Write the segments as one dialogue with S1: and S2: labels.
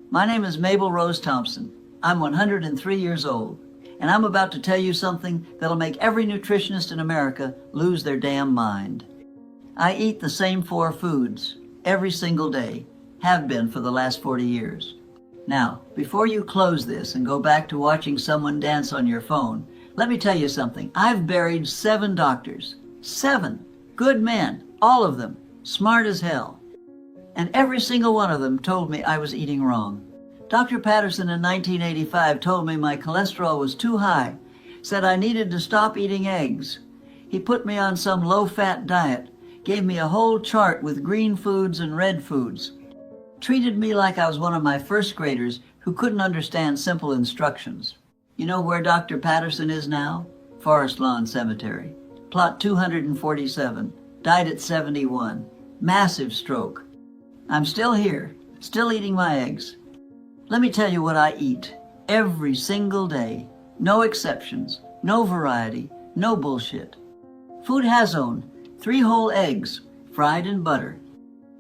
S1: My name is Mabel Rose Thompson. I'm 103 years old, and I'm about to tell you something that'll make every nutritionist in America lose their damn mind. I eat the same 4 foods every single day, have been for the last 40 years. Now, before you close this and go back to watching someone dance on your phone, let me tell you something. I've buried 7 doctors. 7 good men, all of them, smart as hell. And every single one of them told me I was eating wrong. Dr. Patterson in 1985 told me my cholesterol was too high, said I needed to stop eating eggs. He put me on some low-fat diet, gave me a whole chart with green foods and red foods, treated me like I was one of my first graders who couldn't understand simple instructions. You know where Dr. Patterson is now? Forest Lawn Cemetery. Plot 247. Died at 71. Massive stroke. I'm still here, still eating my eggs. Let me tell you what I eat every single day. No exceptions, no variety, no bullshit. Food Hazone, 3 whole eggs, fried in butter.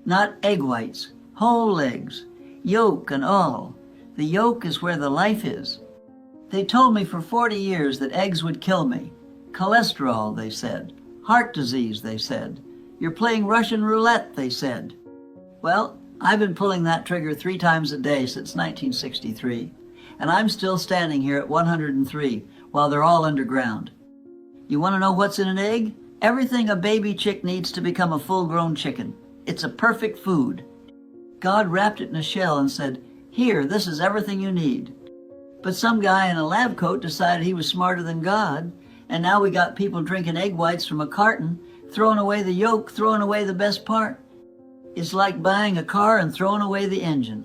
S1: Not egg whites, whole eggs, yolk and all. The yolk is where the life is. They told me for 40 years that eggs would kill me. Cholesterol, they said. Heart disease, they said. You're playing Russian roulette, they said. Well, I've been pulling that trigger 3 times a day since 1963, and I'm still standing here at 103 while they're all underground. You want to know what's in an egg? Everything a baby chick needs to become a full-grown chicken. It's a perfect food. God wrapped it in a shell and said, "Here, this is everything you need." But some guy in a lab coat decided he was smarter than God, and now we got people drinking egg whites from a carton, throwing away the yolk, throwing away the best part. It's like buying a car and throwing away the engine.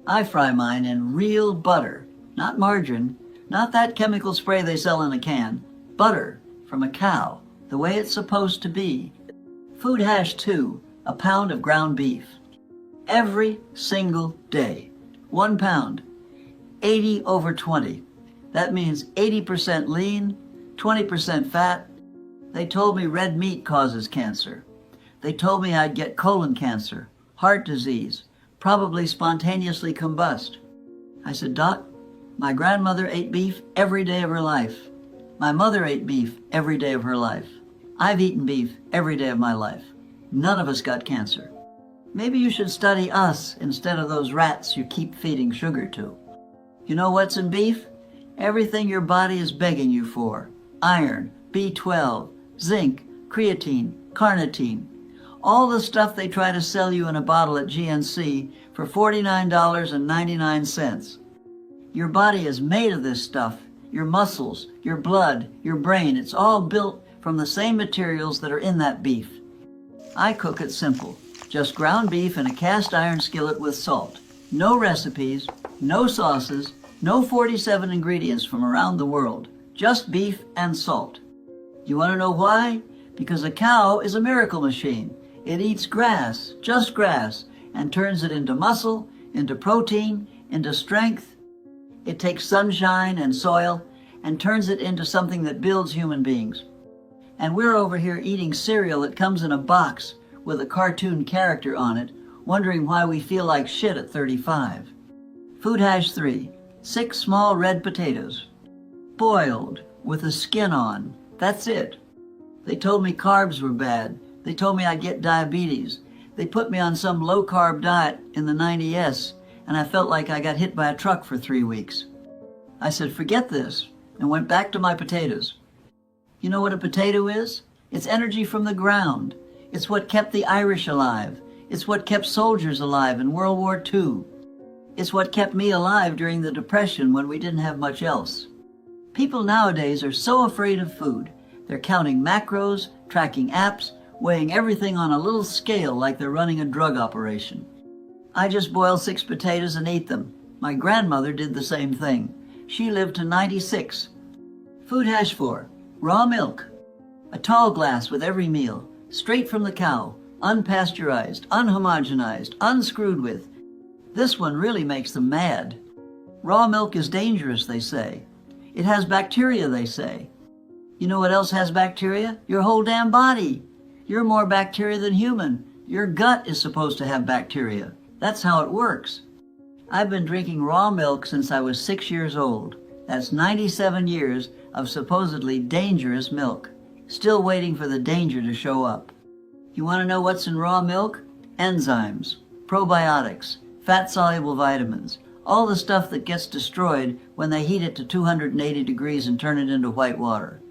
S1: I fry mine in real butter, not margarine, not that chemical spray they sell in a can. Butter from a cow, the way it's supposed to be. Food Hash 2, a pound of ground beef. Every single day. 1 pound. 80/20. That means 80% lean, 20% fat. They told me red meat causes cancer. They told me I'd get colon cancer, heart disease, probably spontaneously combust. I said, "Doc, my grandmother ate beef every day of her life. My mother ate beef every day of her life. I've eaten beef every day of my life. None of us got cancer. Maybe you should study us instead of those rats you keep feeding sugar to." You know what's in beef? Everything your body is begging you for. Iron, B12, zinc, creatine, carnitine. All the stuff they try to sell you in a bottle at GNC for $49.99. Your body is made of this stuff. Your muscles, your blood, your brain, it's all built from the same materials that are in that beef. I cook it simple. Just ground beef in a cast iron skillet with salt. No recipes, no sauces, no 47 ingredients from around the world. Just beef and salt. You want to know why? Because a cow is a miracle machine. It eats grass, just grass, and turns it into muscle, into protein, into strength. It takes sunshine and soil and turns it into something that builds human beings. And we're over here eating cereal that comes in a box with a cartoon character on it, wondering why we feel like shit at 35. Food Hash 3, 6 small red potatoes, boiled with the skin on. That's it. They told me carbs were bad. They told me I'd get diabetes. They put me on some low-carb diet in the 90S, and I felt like I got hit by a truck for 3 weeks. I said, forget this, and went back to my potatoes. You know what a potato is? It's energy from the ground. It's what kept the Irish alive. It's what kept soldiers alive in World War II. It's what kept me alive during the Depression when we didn't have much else. People nowadays are so afraid of food. They're counting macros, tracking apps, weighing everything on a little scale like they're running a drug operation. I just boil 6 potatoes and eat them. My grandmother did the same thing. She lived to 96. Food Hash 4, raw milk. A tall glass with every meal, straight from the cow, unpasteurized, unhomogenized, unscrewed with. This one really makes them mad. Raw milk is dangerous, they say. It has bacteria, they say. You know what else has bacteria? Your whole damn body. You're more bacteria than human. Your gut is supposed to have bacteria. That's how it works. I've been drinking raw milk since I was 6 years old. That's 97 years of supposedly dangerous milk. Still waiting for the danger to show up. You want to know what's in raw milk? Enzymes, probiotics, fat-soluble vitamins, all the stuff that gets destroyed when they heat it to 280 degrees and turn it into white water.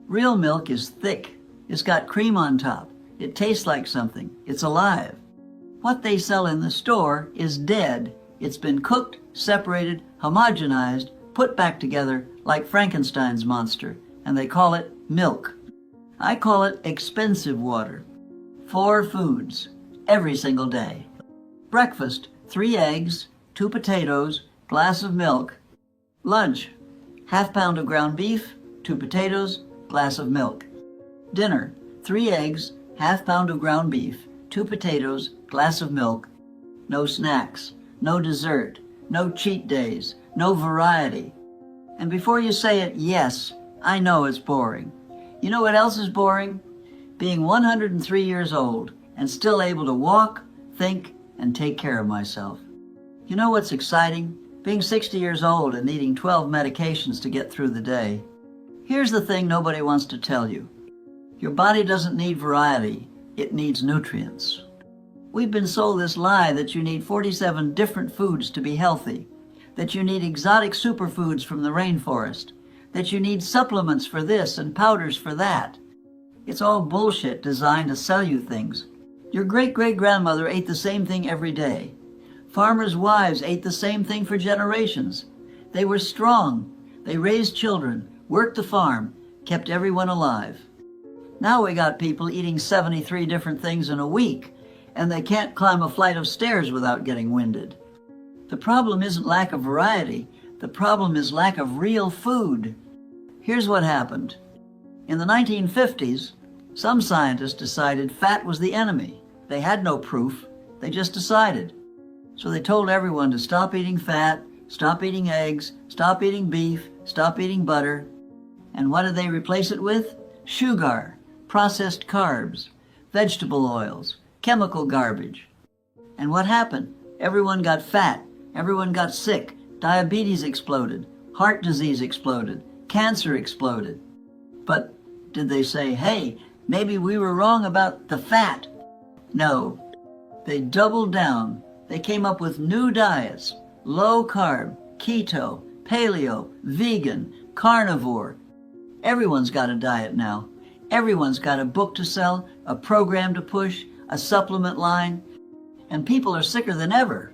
S1: Real milk is thick. It's got cream on top. It tastes like something. It's alive. What they sell in the store is dead. It's been cooked, separated, homogenized, put back together like Frankenstein's monster, and they call it milk. I call it expensive water. 4 foods every single day. Breakfast, 3 eggs, 2 potatoes, glass of milk. Lunch, ½ pound of ground beef, 2 potatoes, glass of milk. Dinner, 3 eggs, ½ pound of ground beef, 2 potatoes, glass of milk. No snacks, no dessert, no cheat days, no variety. And before you say it, yes, I know it's boring. You know what else is boring? Being 103 years old and still able to walk, think, and take care of myself. You know what's exciting? Being 60 years old and needing 12 medications to get through the day. Here's the thing nobody wants to tell you. Your body doesn't need variety, it needs nutrients. We've been sold this lie that you need 47 different foods to be healthy, that you need exotic superfoods from the rainforest, that you need supplements for this and powders for that. It's all bullshit designed to sell you things. Your great-great-grandmother ate the same thing every day. Farmers' wives ate the same thing for generations. They were strong. They raised children, worked the farm, kept everyone alive. Now we got people eating 73 different things in a week, and they can't climb a flight of stairs without getting winded. The problem isn't lack of variety. The problem is lack of real food. Here's what happened. In the 1950s, some scientists decided fat was the enemy. They had no proof. They just decided. So they told everyone to stop eating fat, stop eating eggs, stop eating beef, stop eating butter. And what did they replace it with? Sugar, processed carbs, vegetable oils, chemical garbage. And what happened? Everyone got fat. Everyone got sick. Diabetes exploded. Heart disease exploded. Cancer exploded. But did they say, hey, maybe we were wrong about the fat? No. They doubled down. They came up with new diets, low carb, keto, paleo, vegan, carnivore. Everyone's got a diet now. Everyone's got a book to sell, a program to push, a supplement line, and people are sicker than ever.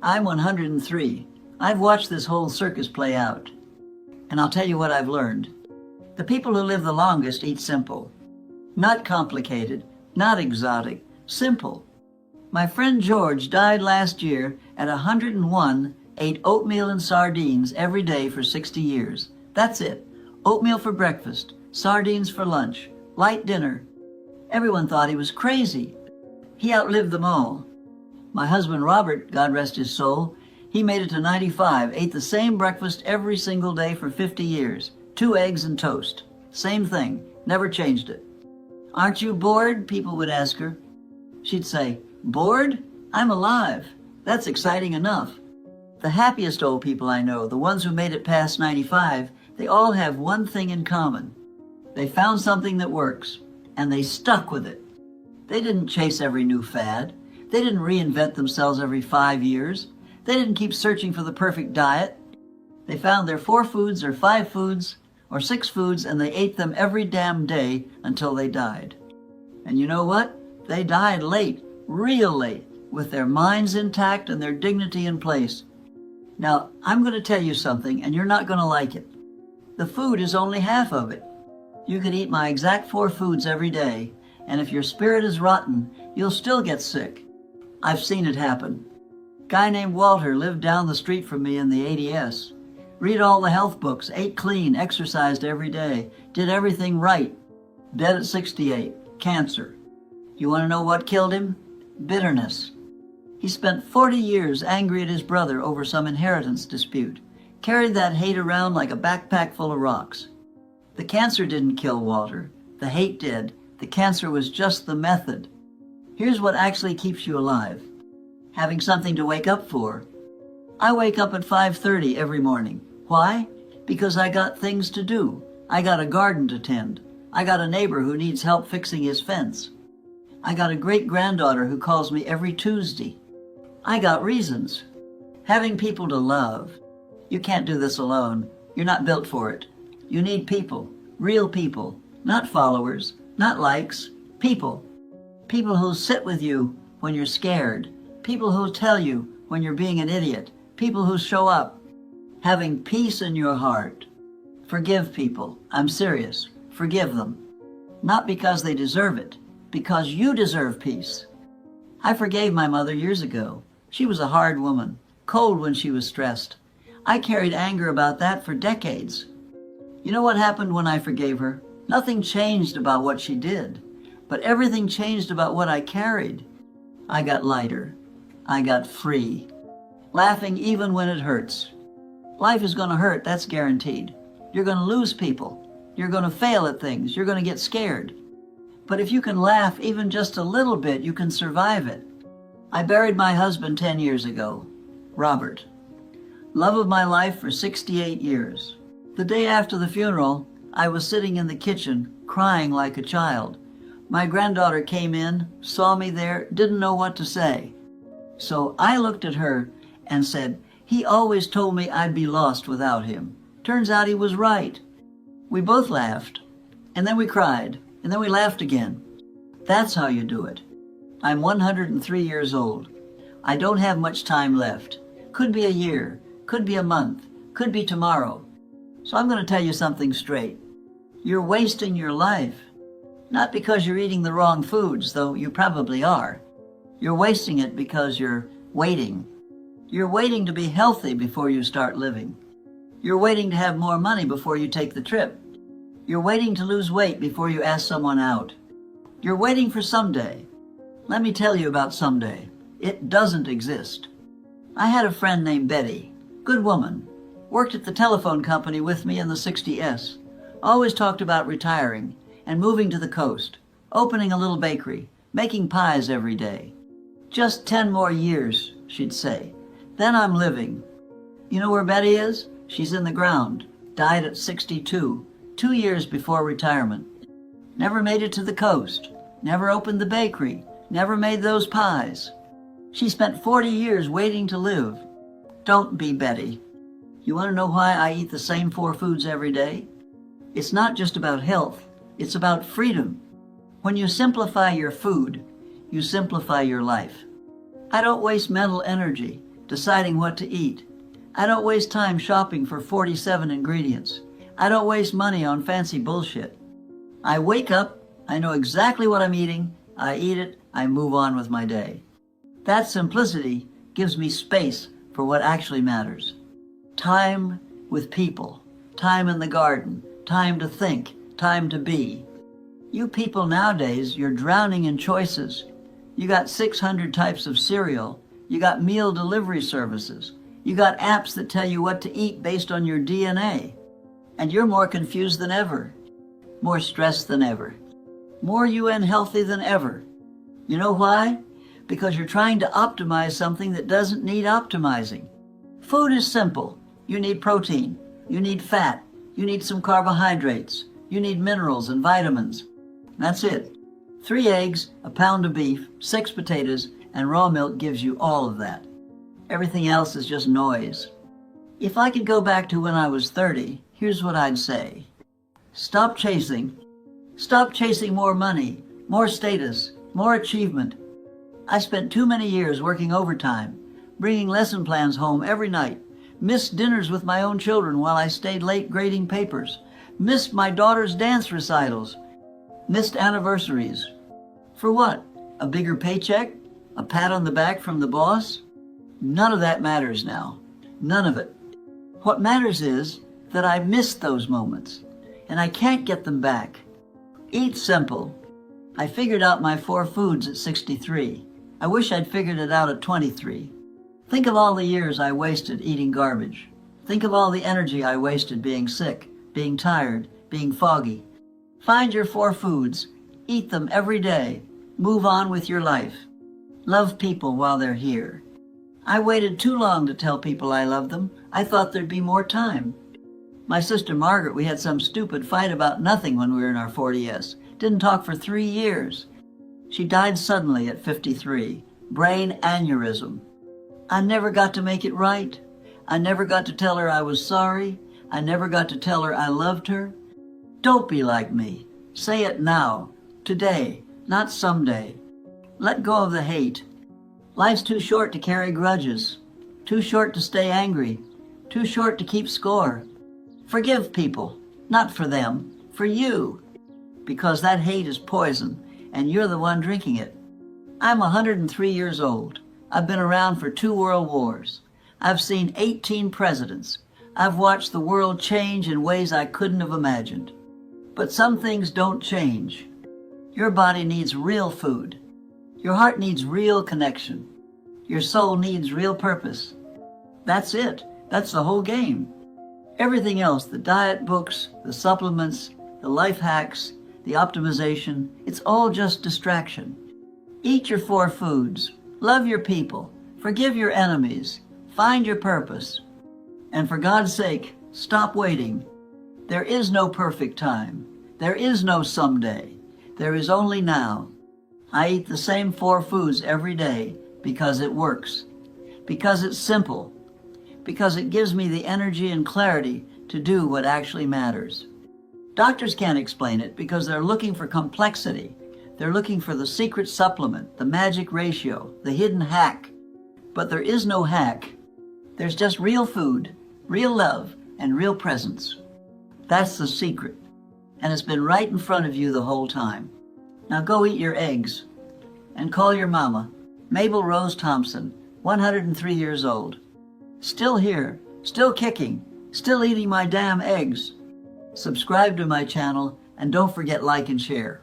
S1: I'm 103. I've watched this whole circus play out. And I'll tell you what I've learned. The people who live the longest eat simple. Not complicated, not exotic, simple. My friend George died last year at 101, ate oatmeal and sardines every day for 60 years. That's it. Oatmeal for breakfast, sardines for lunch, light dinner. Everyone thought he was crazy. He outlived them all. My husband Robert, God rest his soul, he made it to 95, ate the same breakfast every single day for 50 years. 2 eggs and toast. Same thing, never changed it. Aren't you bored? People would ask her. She'd say, bored? I'm alive. That's exciting enough. The happiest old people I know, the ones who made it past 95, they all have one thing in common. They found something that works, and they stuck with it. They didn't chase every new fad. They didn't reinvent themselves every 5 years. They didn't keep searching for the perfect diet. They found their 4 foods or 5 foods or 6 foods, and they ate them every damn day until they died. And you know what? They died late, real late, with their minds intact and their dignity in place. Now, I'm going to tell you something, and you're not going to like it. The food is only half of it. You could eat my exact 4 foods every day, and if your spirit is rotten, you'll still get sick. I've seen it happen. Guy named Walter lived down the street from me in the ADS. Read all the health books, ate clean, exercised every day, did everything right. Dead at 68, cancer. You want to know what killed him? Bitterness. He spent 40 years angry at his brother over some inheritance dispute, carried that hate around like a backpack full of rocks. The cancer didn't kill Walter. The hate did. The cancer was just the method. Here's what actually keeps you alive. Having something to wake up for. I wake up at 5:30 every morning. Why? Because I got things to do. I got a garden to tend. I got a neighbor who needs help fixing his fence. I got a great-granddaughter who calls me every Tuesday. I got reasons. Having people to love. You can't do this alone. You're not built for it. You need people, real people, not followers, not likes, people. People who'll sit with you when you're scared. People who'll tell you when you're being an idiot. People who show up. Having peace in your heart. Forgive people. I'm serious. Forgive them. Not because they deserve it, because you deserve peace. I forgave my mother years ago. She was a hard woman, cold when she was stressed. I carried anger about that for decades. You know what happened when I forgave her? Nothing changed about what she did, but everything changed about what I carried. I got lighter. I got free. Laughing even when it hurts. Life is going to hurt, that's guaranteed. You're going to lose people. You're going to fail at things. You're going to get scared. But if you can laugh even just a little bit, you can survive it. I buried my husband 10 years ago, Robert. Love of my life for 68 years. The day after the funeral, I was sitting in the kitchen, crying like a child. My granddaughter came in, saw me there, didn't know what to say. So I looked at her and said, "He always told me I'd be lost without him. Turns out he was right." We both laughed, and then we cried, and then we laughed again. That's how you do it. I'm 103 years old. I don't have much time left. Could be a year, could be a month, could be tomorrow. So I'm going to tell you something straight. You're wasting your life. Not because you're eating the wrong foods, though you probably are. You're wasting it because you're waiting. You're waiting to be healthy before you start living. You're waiting to have more money before you take the trip. You're waiting to lose weight before you ask someone out. You're waiting for someday. Let me tell you about someday. It doesn't exist. I had a friend named Betty, good woman, worked at the telephone company with me in the 60S, always talked about retiring and moving to the coast, opening a little bakery, making pies every day. Just 10 more years, she'd say. Then I'm living. You know where Betty is? She's in the ground, died at 62, 2 years before retirement. Never made it to the coast, never opened the bakery, never made those pies. She spent 40 years waiting to live. Don't be Betty. You want to know why I eat the same 4 foods every day? It's not just about health, it's about freedom. When you simplify your food, you simplify your life. I don't waste mental energy deciding what to eat. I don't waste time shopping for 47 ingredients. I don't waste money on fancy bullshit. I wake up, I know exactly what I'm eating, I eat it, I move on with my day. That simplicity gives me space for what actually matters. Time with people, time in the garden, time to think, time to be. You people nowadays, you're drowning in choices. You got 600 types of cereal. You got meal delivery services. You got apps that tell you what to eat based on your DNA. And you're more confused than ever, more stressed than ever, more unhealthy than ever. You know why? Because you're trying to optimize something that doesn't need optimizing. Food is simple. You need protein. You need fat. You need some carbohydrates. You need minerals and vitamins. That's it. 3 eggs, a pound of beef, 6 potatoes, and raw milk gives you all of that. Everything else is just noise. If I could go back to when I was 30, here's what I'd say. Stop chasing. Stop chasing more money, more status, more achievement. I spent too many years working overtime, bringing lesson plans home every night, missed dinners with my own children while I stayed late grading papers, missed my daughter's dance recitals, missed anniversaries. For what? A bigger paycheck? A pat on the back from the boss? None of that matters now. None of it. What matters is that I missed those moments, and I can't get them back. Eat simple. I figured out my 4 foods at 63. I wish I'd figured it out at 23. Think of all the years I wasted eating garbage. Think of all the energy I wasted being sick, being tired, being foggy. Find your 4 foods, eat them every day, Move on with your life. Love people while they're here. I waited too long to tell people I love them. I thought there'd be more time. My sister Margaret, we had some stupid fight about nothing when we were in our 40s. Didn't talk for 3 years. She died suddenly at 53. Brain aneurysm. I never got to make it right. I never got to tell her I was sorry. I never got to tell her I loved her. Don't be like me. Say it now, today, not someday. Let go of the hate. Life's too short to carry grudges, too short to stay angry, too short to keep score. Forgive people, not for them, for you, because that hate is poison and you're the one drinking it. I'm 103 years old. I've been around for 2 world wars. I've seen 18 presidents. I've watched the world change in ways I couldn't have imagined. But some things don't change. Your body needs real food. Your heart needs real connection. Your soul needs real purpose. That's it. That's the whole game. Everything else, the diet books, the supplements, the life hacks, the optimization, it's all just distraction. Eat your 4 foods. Love your people. Forgive your enemies. Find your purpose. And for God's sake, stop waiting. There is no perfect time. There is no someday. There is only now. I eat the same 4 foods every day because it works. Because it's simple. Because it gives me the energy and clarity to do what actually matters. Doctors can't explain it because they're looking for complexity. They're looking for the secret supplement, the magic ratio, the hidden hack. But there is no hack. There's just real food, real love, and real presence. That's the secret. And it's been right in front of you the whole time. Now go eat your eggs. And call your mama, Mabel Rose Thompson, 103 years old. Still here, still kicking, still eating my damn eggs. Subscribe to my channel, and don't forget like and share.